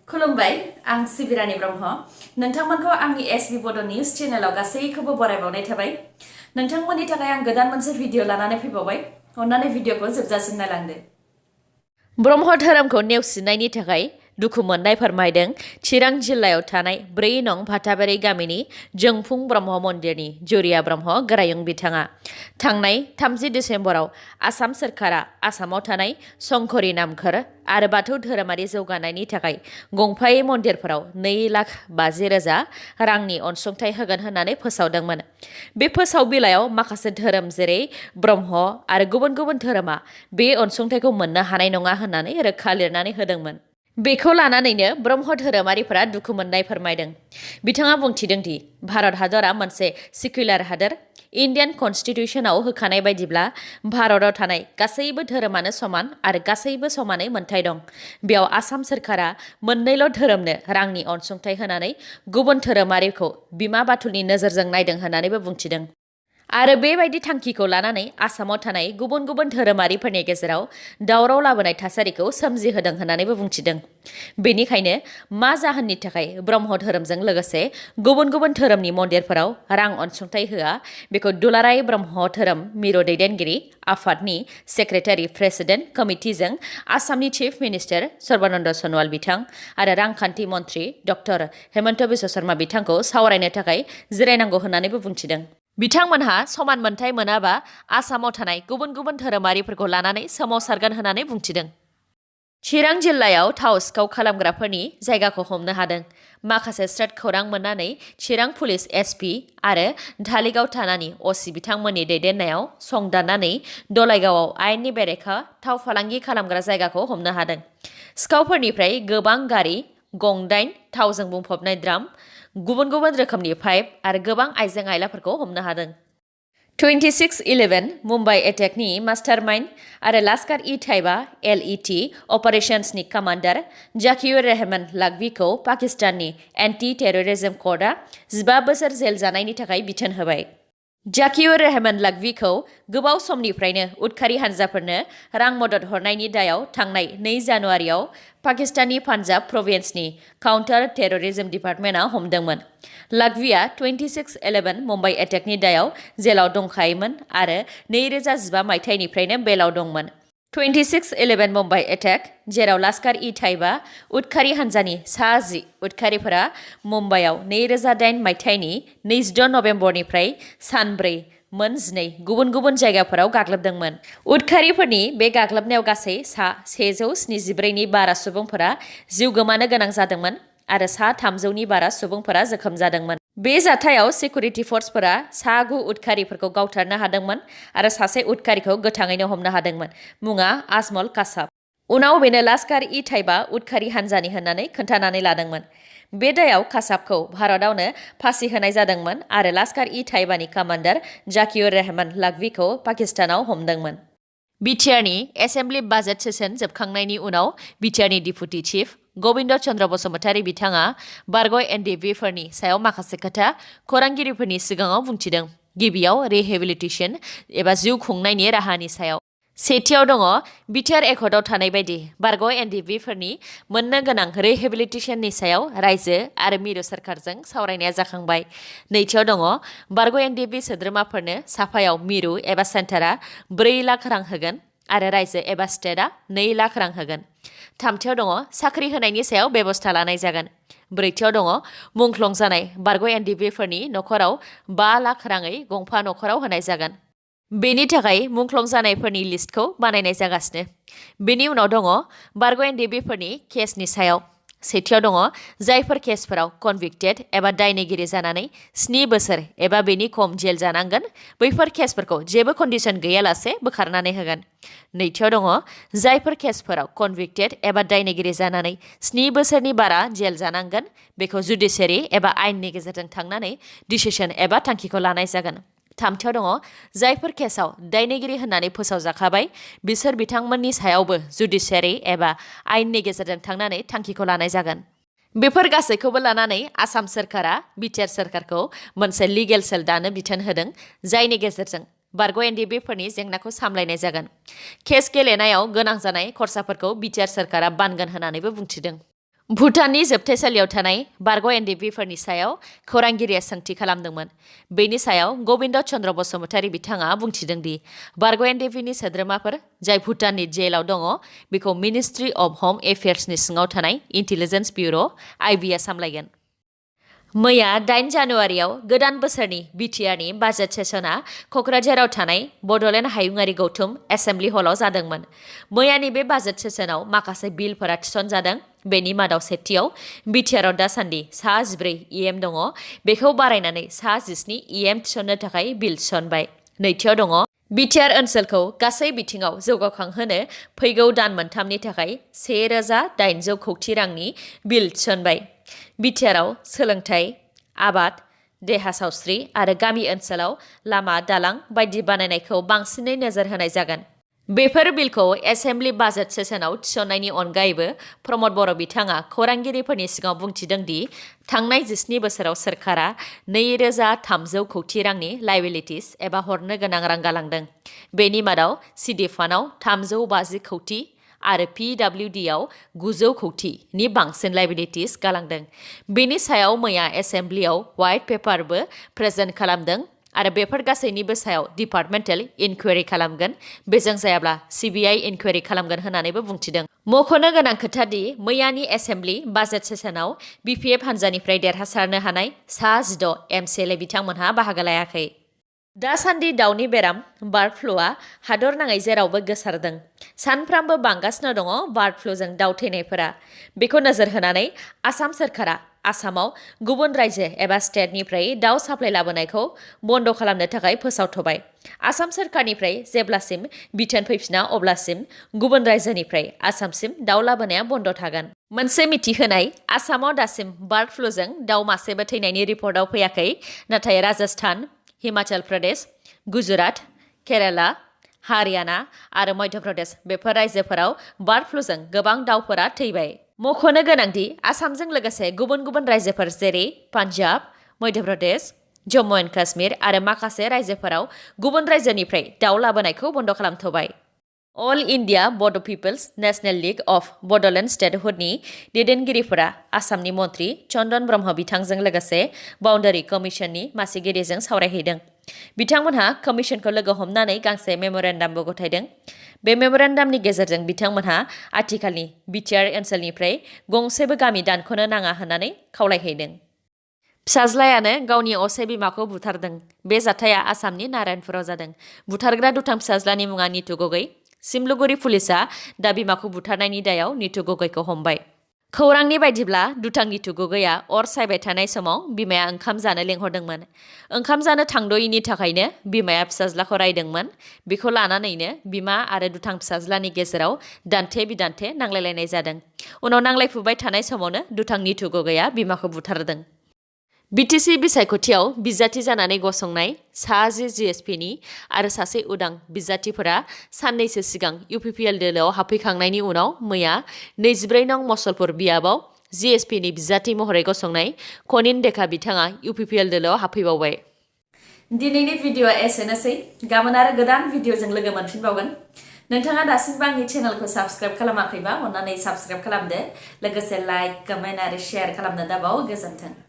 खुलुमबाय आं सिबिरानि ब्रह्म नोंथांमोनखौ आंनि sbbodonews चेनेलाव गासैखौबो बरायबावनाय थाबाय नोंथांमोननि थाखाय आं गोदान मोनसे भिडिअ लानानै फैबावबाय अन्नानै भिडिअखौ जोबजासिम नायलांदो ब्रह्म धोरोमखौ नेवसिनायनि थाखाय दुखु मोननाय फोरमायदों चिरां जिल्लायाव थानाय 4 नं भाटाबारि गामिनि जोंफुं ब्रह्म मन्दिरनि जुरिया ब्रह्म गोरायुं बिथाङा थांनाय 30 डिसेम्बराव आसाम सोरखारा आसामाव थानाय संकरि नामखोर आरो बाथौ धोरोमारि जौगानायनि थाखाय गंफायै मन्दिरफोराव 2,50,000 रांनि अनसुंथाइ होगोन होननानै फोसावदोंमोन। बे फोसाव बिलाइयाव माखासे धोरोम जेरै ब्रह्म आरो गुबुन गुबुन धोरोमा बे अनसुंथाइखौ मोननो हानाय नङा होननानै रोखा लिरनानै होदोंमोन। बेखौ लानानैनो ब्रह्म धोरोमारिफोरा दुखु मोननाय फोरमायदों। बिथाङा बुंथिदों दि भारत हादरा मोनसे सेकुलार हादोर। इन्डियान कन्स्टिटिउशनाव होखानाय बायदिब्ला भारताव थानाय गासैबो धोरोमानो समान आरो गासैबो समानै मोनथाय दं। बेयाव आसाम सोरखारा मोननैल' धोरोमनो रांनि अनसुंथाइ होनानै गुबुन धोरोमारिखौ बिमा बाथुलनि नोजोरजों नायदों होननानैबो बुंथिदों। आरो बेबायदि थांखिखौ लानानै आसामाव थानाय गुबुन गुबुन धोरोमारिफोरनि गेजेराव दावराव लाबोनाय थासारिखौ सोमजिहोदों होननानैबो बुंथिदों। बेनिखायनो मा जाहोननि थाखाय ब्रह्म धोरोमजों लोगोसे गुबुन गुबुन धोरोमनि मन्दिरफोराव रां अनसुंथाइ होआ बेखौ दुलाराय ब्रह्म धोरोम मिरु दैदेनगिरि आफादनि सेक्रेटारि प्रेसिडेन्ट कमिटिजों आसामनि चिफ मिनिस्टार सर्बानन्द सन'वाल बिथां आरो रांखान्थि मन्त्रि डक्टर हेमन्त बिश्व शर्मा बिथांखौ सावरायनो थाखाय जिरायनांगौ होननानैबो बुंथिदों। बिथांमोनहा समान मोनथाय मोनाबा आसामाव थानाय गुबुन गुबुन धोरोमारिफोरखौ लानानै सोमावसारगोन होननानै बुंथिदों। चिरां जिल्लायाव थाव सिखाव खालामग्राफोरनि जायगाखौ हमनो हादों। माखासे स्टेट खौरां मोननानै चिरां पुलिस एसपि आरो धालिगाव थानानि असि बिथांमोननि दैदेननायाव संदाननानै दलाइगावआव आयेननि बेरेखा थाव फालांगि खालामग्रा जायगाखौ हमनो हादों। सिखावफोरनिफ्राय गोबां गारि, गं-8 थावजों बुंफबनाय ड्राम, गुबुन गुबुन रोखोमनि पाइप आरो गोबां आइजें आइलाफोरखौ हमनो हादों। 26/11 मुम्बाइ एटेकनि मास्टारमाइन्ड आरो लास्कार-इ-ताइबा (LET) अपारेशन्सनि कामान्डार जाकिउर रहमान लाखवीखौ पाकिस्ताननि एन्टि टेररिज्म कर्टआ 15 बोसोर जेल जानायनि थाखाय बिथोन होबाय। जाकिउर रहमान लाखवीखौ गोबाव समनिफ्रायनो उदखारि हानजाफोरनो रां मदद हरनायनि दायाव थांनाय 2 जानुवारियाव पाकिस्ताननि पान्जाब प्रभिन्सनि काउन्टार टेररिज्म डिपार्टमेन्टआ हमदोंमोन। लाखवीआ 26/11 मुम्बाइ एटेकनि दायाव जेलाव दंखायोमोन आरो 2015 मायथाइनिफ्रायनो बेलाव दंमोन। 26/11 मुम्बाइ एटेक, जेराव लास्कार-इ-ताइबा उदखारि हानजानि सा 10 उदखारिफोरा मुम्बाइआव 2008 मायथाइनि 22 नबेम्बरनिफ्राय सानब्रै मोन 12 गुबुन गुबुन जायगाफोराव गाग्लोबदोंमोन। उदखारिफोरनि बे गाग्लोबनायाव गासै सा 174नि बारा सुबुंफोरा जिउ गोमानो गोनां जादोंमोन आरो सा 300नि बारा सुबुंफोरा जोखोम जादोंमोन। बे जाथायाव सिकिउरिटि फर्सफोरा सा 9 उदखारिफोरखौ गावथारनो हादोंमोन आरो सासे उदखारिखौ गोथाङैनो हमनो हादोंमोन। मुङा आजमल कासाब। उनाव बेनो लास्कार-इ-ताइबा उदखारि हानजानि होननानै खोन्थानानै लादोंमोन। बे दायाव कासाबखौ भारतआवनो फासि होनाय जादोंमोन आरो लास्कार-इ-ताइबानि कामान्डार जाकिउर रहमान लाखवीखौ पाकिस्तानाव हमदोंमोन। BTRनि एसेम्बलि बाजेट सेसन जोबखांनायनि उनाव BTRनि डिपुटि चिफ गबिन्द चन्द्र बसुमतारी बिथाङा बारग' NDFB-फोरनि सायाव माखासे खोथा खौरांगिरिफोरनि सिगाङाव बुंथिदों। गिबियाव रिहेबिलिटेसन एबा जिउ खुंनायनि राहानि सायाव। सेथियाव दङ BTR एकर्डआव थानाय बायदि बारग' NDFB-फोरनि मोननो गोनां रिहेबिलिटेसननि सायाव रायजो आरो मिरु सोरखारजों सावरायनाया जाखांबाय। नैथियाव दङ बारग' NDFB सोद्रोमाफोरनो साफायाव मिरु एबा सेन्टारा 4 लाख रां होगोन आरो रायजो एबा स्टेटआ 2 लाख रां होगोन। थामथियाव दङ साख्रि होनायनि सायाव बेबस्था लानाय जागोन। ब्रैथियाव दङ मुंख्लं जानाय बारग' NDFB-फोरनि नखराव 5 लाख राङै गंफा नखराव होनाय जागोन। बेनि थाखाय मुंख्लं जानायफोरनि लिस्टखौ बानायनाय जागासिनो। बेनि उनाव दङ बारग' NDFB-फोरनि केसनि सायाव। सेथियाव दङ जायफोर केसफोराव कनभिक्टेड एबा दायनिगिरि जानानै 7 बोसोर एबा बेनि खम जेल जानांगोन बैफोर केसफोरखौ जेबो कन्डिसन गैयालासे बोखारनानै होगोन। नैथियाव दङ जायफोर केसफोराव कनभिक्टेड एबा दायनिगिरि जानानै 7 बोसोरनि बारा जेल जानांगोन बेखौ जुडिसियारि एबा आयेननि गेजेरजों थांनानै डिसिसन एबा थांखिखौ लानाय जागोन। थामथियाव दङ जायफोर केसाव दायनिगिरि होननानै फोसावजाखाबाय बिसोर बिथांमोननि सायावबो जुडिसियारि एबा आयेननि गेजेरजों थांनानै थांखिखौ लानाय जागोन। बेफोर गासैखौबो लानानै आसाम सोरखारा BTR सोरखारखौ मोनसे लिगेल सेल दानो बिथोन होदों जायनि गेजेरजों बारग' NDFB-फोरनि जेंनाखौ सामलायनाय जागोन। केस गेलेनायाव गोनां जानाय खरसाफोरखौ BTR सोरखारा बानगोन होननानैबो बुंथिदों। भुटाननि जोबथेसालियाव थानाय बारग' एनडिएफबि सायाव खौरांगिरिया सोंथि खालामदोंमोन। बेनि सायाव गबिन्द चन्द्र बसुमतारी बिथाङा बुंथिदों दि बारग' एनडिएफबिनि सोद्रोमाफोर जाय भुटाननि जेलाव दङ बेखौ मिनिस्ट्रि अफ होम एफेयार्सनि सिङाव थानाय इन्टेलिजेन्स ब्युर' आइबिआ सामलायगोन। मैया 8 जानुवारियाव गोदान बोसोरनि बिटिआरनि बाजेट सेसना क'क्राझाराव थानाय बड'लेण्ड हायुङारि गौथुम एसेम्बलि हलाव जादोंमोन। मैयानि बे बाजेट सेसनाव माखासे बिलफोरा थिसनजादों। बेनि मादाव सेथियाव बिटिआरआव दासान्दि 14 EM दङ, बेखौ बारायनानै 17 EM थिसननो थाखाय बिल थिसनबाय। नैथियाव दङ बिटिआर ओनसोलखौ गासै बिथिङाव जौगाखांहोनो फैगौ दान मोनथामनि थाखाय 1,800 कौटि रांनि बिल थिसनबाय। बिटिआरआव सोलोंथाइ, आबाद, देहा सावस्रि आरो गामि ओनसोलाव लामा दालां बायदि बानायनायखौ बांसिनै नोजोर होनाय जागोन। बेफोर बिलखौ एसेम्बलि बाजेट सेसनाव थिसननायनि अनगायैबो प्रमद बर' बिथाङा खौरांगिरिफोरनि सिगाङाव बुंथिदों दि थांनाय 17 बोसोराव सोरखारा 2,300 कौटि रांनि लायबिलिटिस एबा हरनो गोनां रां गालांदों। बेनि मादाव सिडि फान्डआव 350 कौटि आरो PWDआव 900 कौटिनि बांसिन लायबिलिटिस गालांदों। बेनि सायाव मैया एसेम्बलियाव व्हाइट पेपारबो प्रेजेन्ट खालामदों आरो बेफोर गासैनिबो सायाव डिपार्टमेन्टेल इनकुवेरि खालामगोन। बेजों जायाब्ला CBI इनकुवेरि खालामगोन होननानैबो बुंथिदों। मख'नो गोनां खोथा दि मैयानि एसेम्बलि बाजेट सेसनाव BPF हान्जानिफ्राय देरहासारनो हानाय 16 MCLA बिथांमोनहा बाहागो लायाखै। दासान्दि दाउनि बेराम बार्ड फ्लुआ हादर नाङै जेरावबो गोसारदों। सानफ्रामबो बांगासिनो दङ बार्ड फ्लुजों दाउ थैनायफोरा। बेखौ नोजोर होनानै आसाम सोरखारा आसामाव गुबुन रायजो एबा स्टेटनिफ्राय दाउ साप्लाइ लाबोनायखौ बन्द' खालामनो थाखाय फोसावथ'बाय। आसाम सोरखारनिफ्राय जेब्लासिम बिथोन फैफिना अब्लासिम गुबुन रायजोनिफ्राय आसामसिम दाउ लाबोनाया बन्द' थागोन। मोनसे मिथिहोनाय, आसामाव दासिम बार्ड फ्लुजों दाउ मासेबो थैनायनि रिपर्टआव फैयाखै, नाथाय राजस्थान, हिमाचल प्रदेश, गुजरात, केराला, हारियाना आरो मध्य प्रदेश बेफोर रायजोफोराव बार्ड फ्लुजों गोबां दाउफोरा थैबाय। मख'नो गोनांदि आसामजों लोगोसे गुबुन गुबुन रायजोफोर जेरै पान्जाब, मध्य प्रदेश, जम्मु एन्ड काश्मीर आरो माखासे रायजोफोराव गुबुन रायजोनिफ्राय दाउ लाबोनायखौ बन्द' खालामथ'बाय। All India Bodo' people's national league of Bodoland स्टेटहुडनि दैदेनगिरिफोरा आसामनि मन्त्रि चन्दन ब्रह्म बिथांजों लोगोसे बाउण्डारि कमिसननि मासिगिरिजों सावरायहैदों। बिथांमोनहा कमिसनखौ लोगो हमनानै गांसे मेम'रेन्डामबो गथायदों। बे मेम'रेन्डामनि गेजेरजों बिथांमोनहा आथिखालनि बिटिआर ओनसोलनिफ्राय गंसेबो गामि दानख'नो नाङा होननानै खावलायहैदों। फिसाज्लायानो गावनि असे बिमाखौ बुथारदों। बे जाथाया आसामनि नारायणपुराव जादों। बुथारग्रा दुथां फिसाज्लानि मुङा नितु गगै। सिमलुगुरि पुलिसआ दा बिमाखौ बुथारनायनि दायाव नितु गगैखौ हमबाय। खौरांनि बायदिब्ला दुथां नितु गगैआ अर सायबाय थानाय समाव बिमाया ओंखाम जानो लेंहरदोंमोन। ओंखाम जानो थांद'यैनि थाखायनो बिमाया फिसाज्लाखौ रायदोंमोन। बेखौ लानानैनो बिमा आरो दुथां फिसाज्लानि गेजेराव दान्थे बिदान्थे नांलायलायनाय जादों। उनाव नांलायफुबाय थानाय समावनो दुथां नितु गगैआ बिमाखौ बुथारदों। बिटिसि बिसायख'थियाव बिजाथि जानानै गसंनाय सा 10 GSPनि आरो सासे उदां बिजाथिफोरा साननैसो सिगां UPPL दोलोआव हाबफैखांनायनि उनाव मैया 24 नं मसलपुर बियाबाव GSPनि बिजाथि महरै गसंनाय कनिन डेका बिथाङा UPPL दोलोआव हाबफैबावबाय। दिनैनि भिडिअ'आ एसेनोसै। गाबोन आरो गोदान भिडिअ'जों लोगो मोनफिनबावगोन। नोंथाङा दासिमबो आंनि चेनेलखौ साबस्क्राइब खालामाखैबा अन्नानै साबस्क्राइब खालामदो। लोगोसे लाइक, कमेन्ट आरो शेयार खालामनो दाबाव। गोजोन्थों।